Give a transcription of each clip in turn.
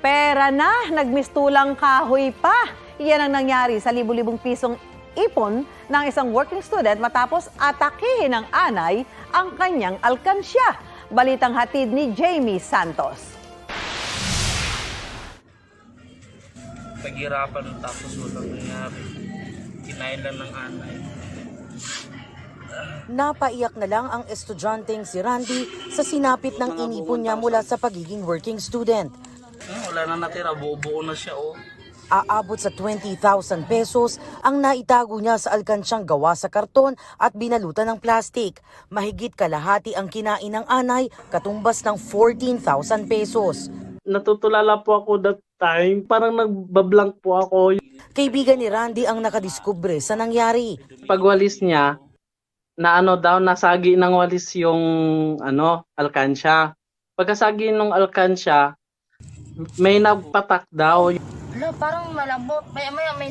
Pera na, nagmistulang kahoy pa. Iyan ang nangyari sa libu-libong pisong ipon ng isang working student matapos atakihin ng anay ang kanyang alkansya. Balitang hatid ni Jamie Santos. Paghirapan tapos walang nangyari. Kinain lang ng anay. Napaiyak na lang ang estudyanteng si Randy sa sinapit ng inipon niya mula sa pagiging working student. Wala na natira, buo-buo na siya Aabot sa 20,000 pesos ang naitago niya sa alkansyang gawa sa karton at binalutan ng plastik. Mahigit kalahati ang kinain ng anay, katumbas ng 14,000 pesos. Natutulala po ako that time, parang nagbablank po ako. Kaibigan ni Randy ang nakadiskubre sa nangyari. Pagwalis niya, na nasagi ng walis yung alkansya. Pagkasagi ng alkansya, may nagpatak daw. Parang malambot. May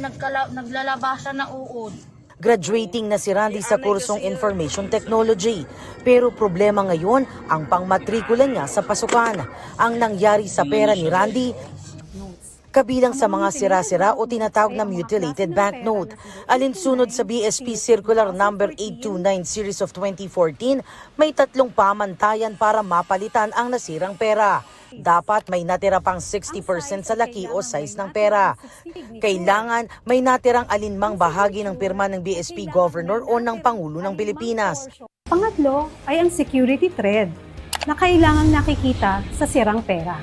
naglalabasan na uod. Graduating na si Randy sa kursong Information Technology. Pero problema ngayon ang pangmatrikula niya sa pasukan. Ang nangyari sa pera ni Randy, kabilang sa mga sira-sira o tinatawag na mutilated banknote. Alinsunod sa BSP Circular Number 829 Series of 2014, may 3 pamantayan para mapalitan ang nasirang pera. Dapat may natira pang 60% sa laki o size ng pera. Kailangan may natirang alinmang bahagi ng pirma ng BSP Governor o ng Pangulo ng Pilipinas. Pangatlo ay ang security thread na kailangang nakikita sa sirang pera.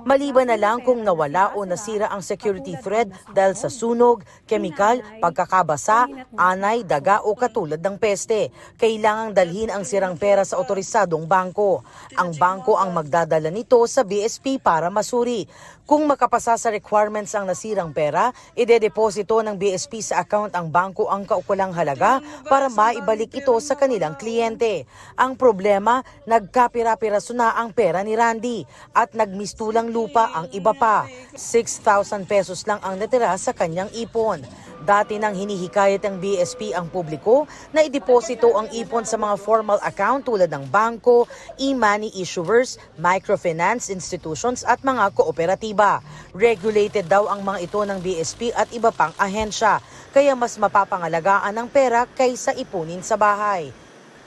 Maliban na lang kung nawala o nasira ang security thread dahil sa sunog, kemikal, pagkakabasa, anay, daga o katulad ng peste. Kailangang dalhin ang sirang pera sa otorisadong bangko. Ang bangko ang magdadala nito sa BSP para masuri. Kung makapasa sa requirements ang nasirang pera, idedeposito ng BSP sa account ang bangko ang kaukulang halaga para maibalik ito sa kanilang kliyente. Ang problema, nagkapira-piraso na ang pera ni Randy at nagmistulang lupa ang iba pa. 6,000 pesos lang ang natira sa kanyang ipon. Dati nang hinihikayat ng BSP ang publiko na ideposito ang ipon sa mga formal account tulad ng bangko, e-money issuers, microfinance institutions at mga kooperatiba. Regulated daw ang mga ito ng BSP at iba pang ahensya, kaya mas mapapangalagaan ang pera kaysa ipunin sa bahay.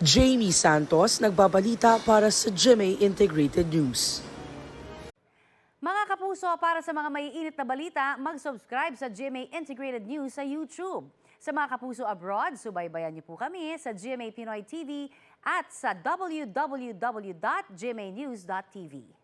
Jamie Santos, nagbabalita para sa GMA Integrated News. Mga kapuso, para sa mga maiinit na balita, mag-subscribe sa GMA Integrated News sa YouTube. Sa mga kapuso abroad, subaybayan niyo po kami sa GMA Pinoy TV at sa www.gmanews.tv.